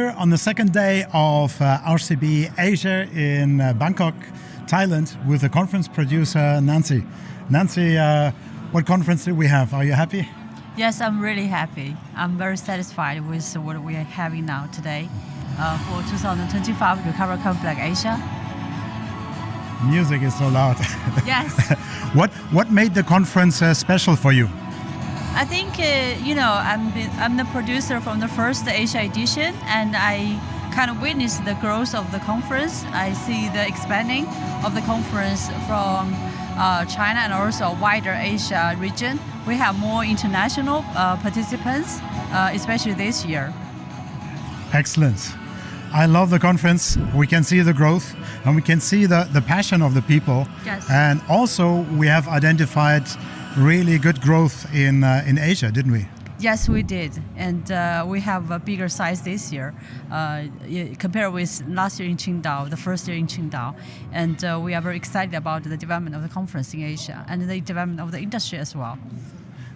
here on the second day of rCB Asia in Bangkok, Thailand, with the conference producer Nancy. Nancy, what conference do we have? Are you happy? Yes, I'm really happy. I'm very satisfied with what we are having now today for 2025 Recovery Carbon Black Asia. Music is so loud. Yes. What made the conference special for you? I think, I'm the producer from the first Asia edition, and I kind of witnessed the growth of the conference. I see the expanding of the conference from China and also wider Asia region. We have more international participants, especially this year. Excellent. I love the conference. We can see the growth and we can see the passion of the people. Yes. And also we have identified really good growth in Asia, didn't we? Yes, we did. And we have a bigger size this year compared with last year in Qingdao, the first year in Qingdao. And we are very excited about the development of the conference in Asia and the development of the industry as well.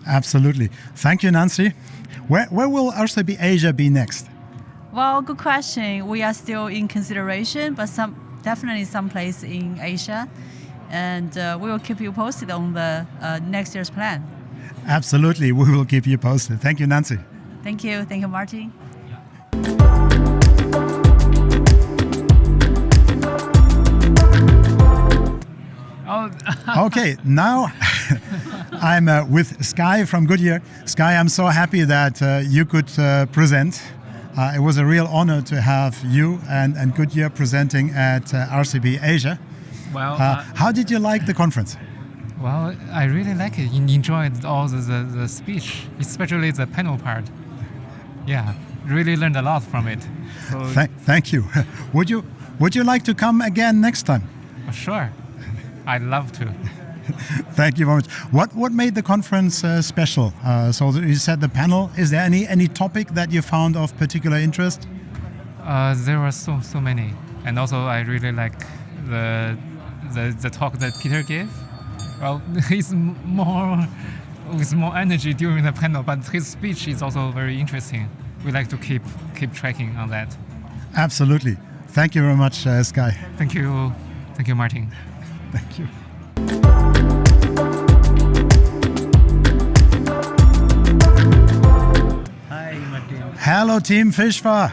Absolutely. Thank you, Nancy. Where will rCB Asia be next? Well, good question. We are still in consideration, but definitely some place in Asia. And we will keep you posted on the next year's plan. Absolutely, we will keep you posted. Thank you, Nancy. Thank you, Martin. Okay, now I'm with Sky from Goodyear. Sky, I'm so happy that you could present. It was a real honor to have you and Goodyear presenting at rCB Asia. Well, how did you like the conference? Well, I really like it. Enjoyed all the speech, especially the panel part. Yeah, really learned a lot from it. So, thank you. Would you like to come again next time? Sure, I'd love to. Thank you very much. What made the conference special? So you said the panel. Is there any topic that you found of particular interest? There were so many, and also I really like the talk that Peter gave. Well, he's with more energy during the panel, but his speech is also very interesting. We like to keep tracking on that. Absolutely. Thank you very much, Sky. Thank you, Martin. Thank you. Hi, Martin. Hello, Team Fishfa.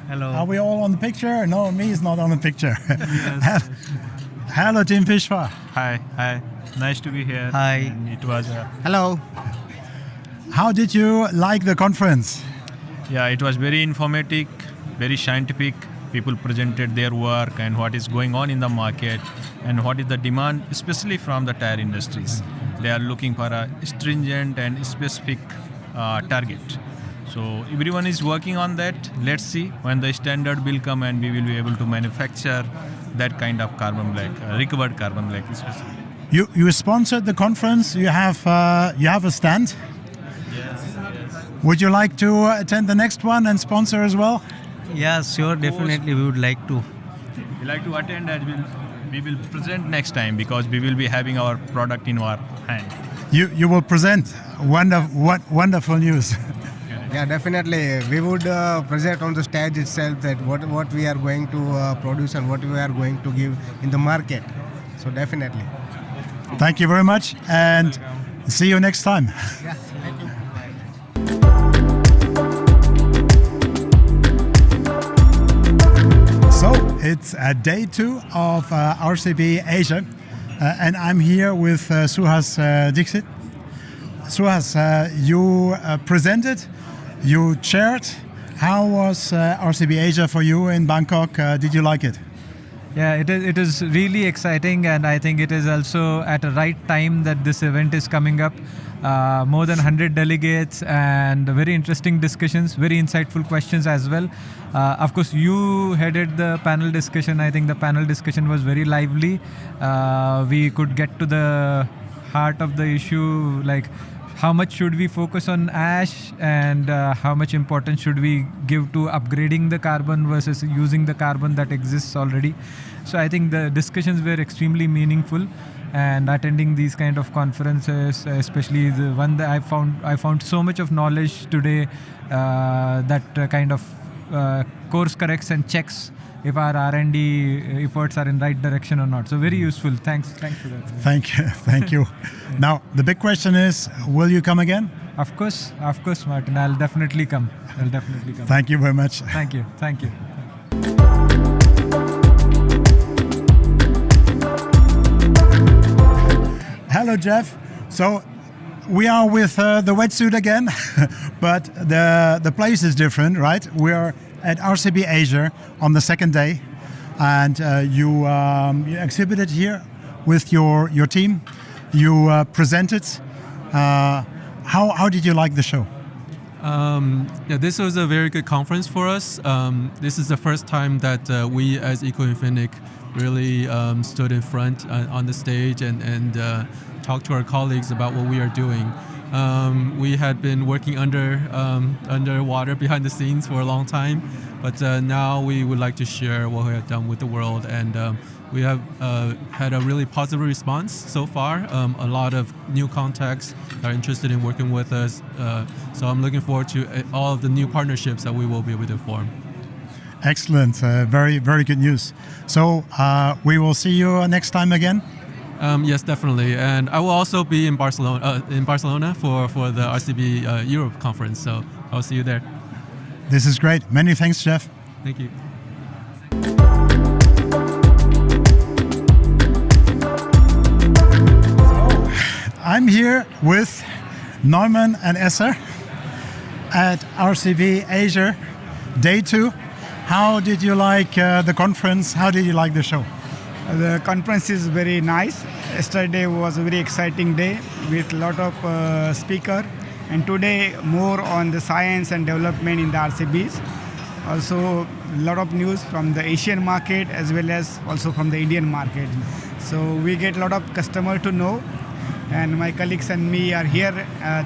Hello. Are we all on the picture? No, me is not on the picture. Yes. Hello, Team Fishfa. Hi. Nice to be here. Hi. And it was. Hello. How did you like the conference? Yeah, it was very informative, very scientific. People presented their work and what is going on in the market and what is the demand, especially from the tire industries. They are looking for a stringent and specific target. So everyone is working on that. Let's see when the standard will come and we will be able to manufacture that kind of carbon black, recovered carbon black especially. You sponsored the conference. You have a stand. Yes. Would you like to attend the next one and sponsor as well? Yeah, sure, definitely we would like to. We like to attend and we will present next time because we will be having our product in our hand. You will present. Wonderful news. Yeah, definitely. We would present on the stage itself that what we are going to produce and what we are going to give in the market. So definitely. Thank you very much and see you next time. Yeah, thank you. So it's day 2 of rCB Asia and I'm here with Suhas Dixit. Suhas, you presented, you chaired. How was rCB Asia for you in Bangkok? Did you like it? Yeah, it is really exciting, and I think it is also at a right time that this event is coming up. More than 100 delegates and very interesting discussions, very insightful questions as well. Of course, you headed the panel discussion. I think the panel discussion was very lively. We could get to the heart of the issue, like how much should we focus on ash and how much importance should we give to upgrading the carbon versus using the carbon that exists already. So I think the discussions were extremely meaningful, and attending these kind of conferences, especially the one that I found so much of knowledge today that kind of course corrects and checks if our R&D efforts are in right direction or not. So very useful. Thanks for that. Thank you. Now the big question is, will you come again? Of course, Martin. I'll definitely come. Thank you very much. Thank you. Hello, Jeff. So we are with the wetsuit again, but the place is different, right? We are at rCB Asia on the second day, and you exhibited here with your team. You presented. How did you like the show? This was a very good conference for us. This is the first time that we as Infinic really stood in front on the stage and talked to our colleagues about what we are doing. We had been working underwater behind the scenes for a long time, but now we would like to share what we have done with the world, and we have had a really positive response so far. A lot of new contacts are interested in working with us, so I'm looking forward to all of the new partnerships that we will be able to form. Excellent, very good news. So we will see you next time again. Yes, definitely, and I will also be in Barcelona for the rCB Europe conference. So I'll see you there. This is great. Many thanks, Jeff. Thank you. I'm here with NEUMAN and ESSER at rCB Asia, day 2. How did you like the conference? How did you like the show? The conference is very nice. Yesterday was a very exciting day with a lot of speakers, and today more on the science and development in the rCBs. Also a lot of news from the Asian market as well as also from the Indian market. So we get a lot of customers to know, and my colleagues and me are here.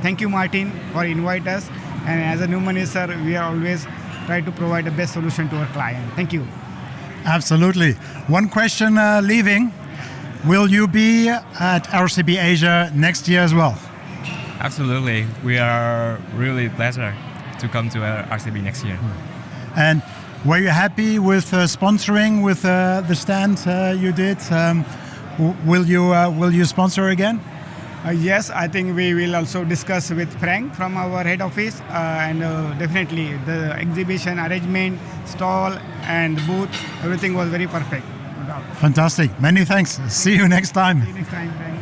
Thank you, Martin, for inviting us. And as a NEUMAN, sir, we are always try to provide the best solution to our client. Thank you. Absolutely. One question leaving. Will you be at rCB Asia next year as well? Absolutely. We are really pleasure to come to rCB next year. And were you happy with sponsoring with the stand you did? Will you sponsor again? Yes, I think we will also discuss with Frank from our head office, and definitely the exhibition arrangement, stall and booth, everything was very perfect. No doubt. Fantastic. Many thanks. See you next time. See you next time, Frank.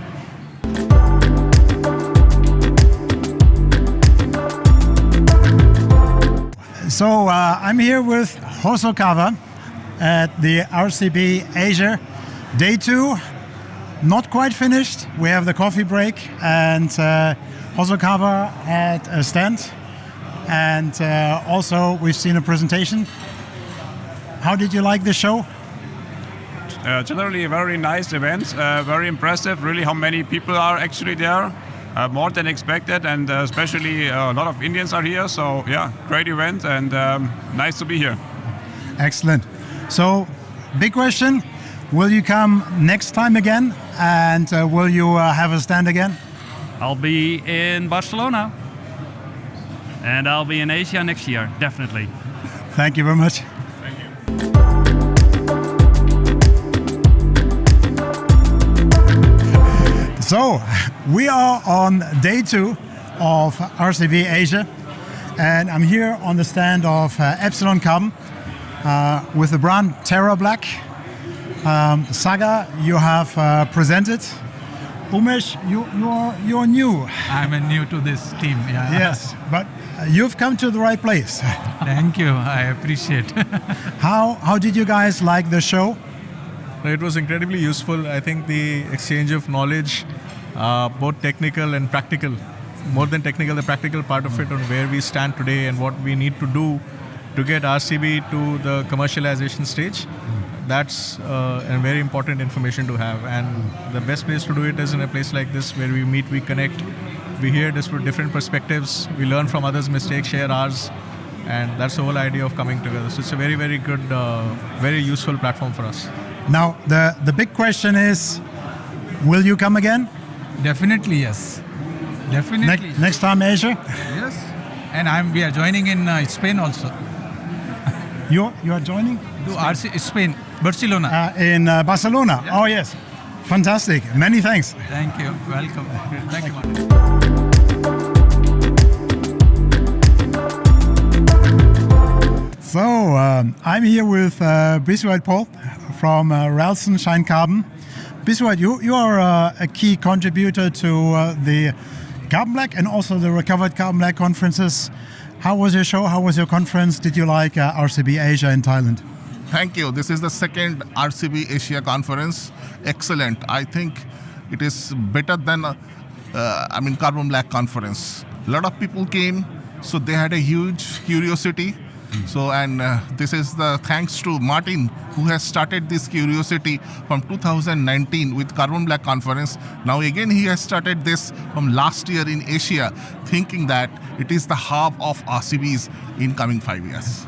So I'm here with Hosokawa at the rCB Asia, day 2. Not quite finished. We have the coffee break, and Hosokawa had a stand, and also we've seen a presentation. How did you like the show? Generally a very nice event, very impressive, really how many people are actually there, more than expected, and especially a lot of Indians are here, so yeah, great event, and nice to be here. Excellent. So, big question, will you come next time again, and will you have a stand again? I'll be in Barcelona, and I'll be in Asia next year, definitely. Thank you very much. Thank you. So, we are on day 2 of rCB Asia, and I'm here on the stand of Epsilon Carbon with the brand Terra Black. Saga, you have presented. Umesh, you're new. I'm new to this team. Yeah. Yes, but you've come to the right place. Thank you. I appreciate. How did you guys like the show? It was incredibly useful. I think the exchange of knowledge, both technical and practical, more than technical, the practical part of it on where we stand today and what we need to do to get rCB to the commercialization stage. That's a very important information to have, and the best place to do it is in a place like this where we meet, we connect, we hear different perspectives, we learn from others' mistakes, share ours, and that's the whole idea of coming together. So it's a very, very good, very useful platform for us. Now, the big question is, will you come again? Definitely, yes. Definitely. Next time, Asia? Yes. And we are joining in Spain also. You are joining? To Spain, Barcelona. In Barcelona. Yeah. Oh yes, fantastic. Many thanks. Thank you. Welcome. Thank you. So I'm here with Biswait Paul from Ralson Shine Carbon. Biswait, you are a key contributor to the Carbon Black and also the Recovered Carbon Black conferences. How was your show? How was your conference? Did you like rCB Asia in Thailand? Thank you. This is the second rCB Asia conference. Excellent. I think it is better than Carbon Black conference. A lot of people came, so they had a huge curiosity. So, and this is the thanks to Martin, who has started this curiosity from 2019 with Carbon Black conference. Now again, he has started this from last year in Asia, thinking that it is the hub of rCBs in coming 5 years.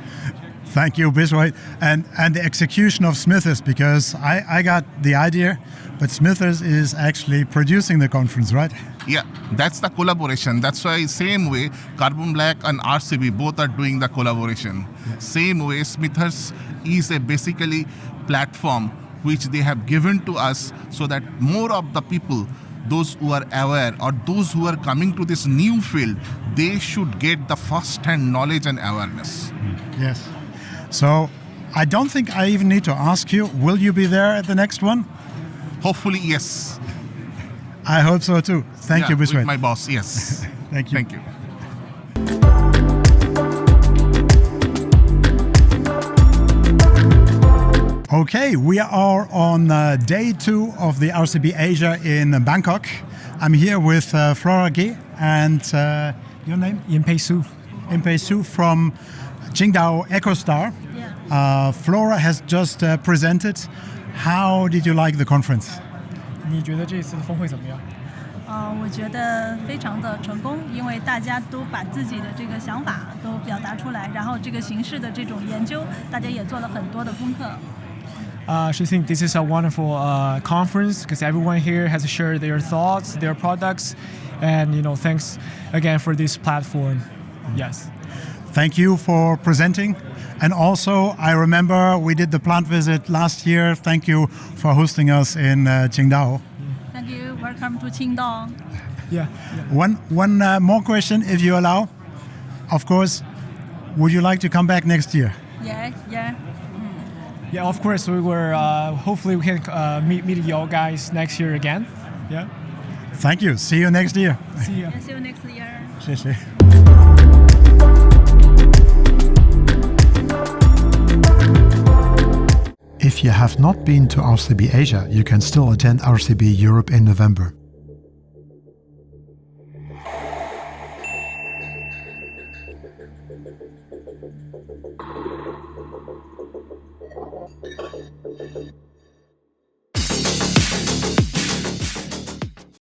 Thank you, Biswait. And the execution of Smithers, because I got the idea, but Smithers is actually producing the conference, right? Yeah, that's the collaboration. That's why same way Carbon Black and rCB both are doing the collaboration. Yeah. Same way Smithers is a basically platform which they have given to us so that more of the people, those who are aware or those who are coming to this new field, they should get the first-hand knowledge and awareness. Yes. So I don't think I even need to ask you, will you be there at the next one? Hopefully, yes. I hope so too. Thank you, Biswait. With my boss, yes. Thank you. Thank you. Okay, we are on day 2 of the rCB Asia in Bangkok. I'm here with Flora Ge and your name? Yinpei Su. Yinpei Su from Qingdao Ecostar. Yeah. Flora has just presented. How did you like the conference? 你觉得这次的峰会怎么样？我觉得非常的成功，因为大家都把自己的这个想法都表达出来，然后这个形式的这种研究，大家也做了很多的功课。She thinks this is a wonderful conference because everyone here has shared their thoughts, their products, and thanks again for this platform. Yes. Thank you for presenting. And also, I remember we did the plant visit last year. Thank you for hosting us in Qingdao. Thank you. Welcome to Qingdao. Yeah. One more question, if you allow. Of course, would you like to come back next year? Yeah. Yeah, of course. We were. Hopefully, we can meet y'all guys next year again. Yeah. Thank you. See you next year. See you. See you next year. 谢谢. If you have not been to rCB Asia, you can still attend rCB Europe in November.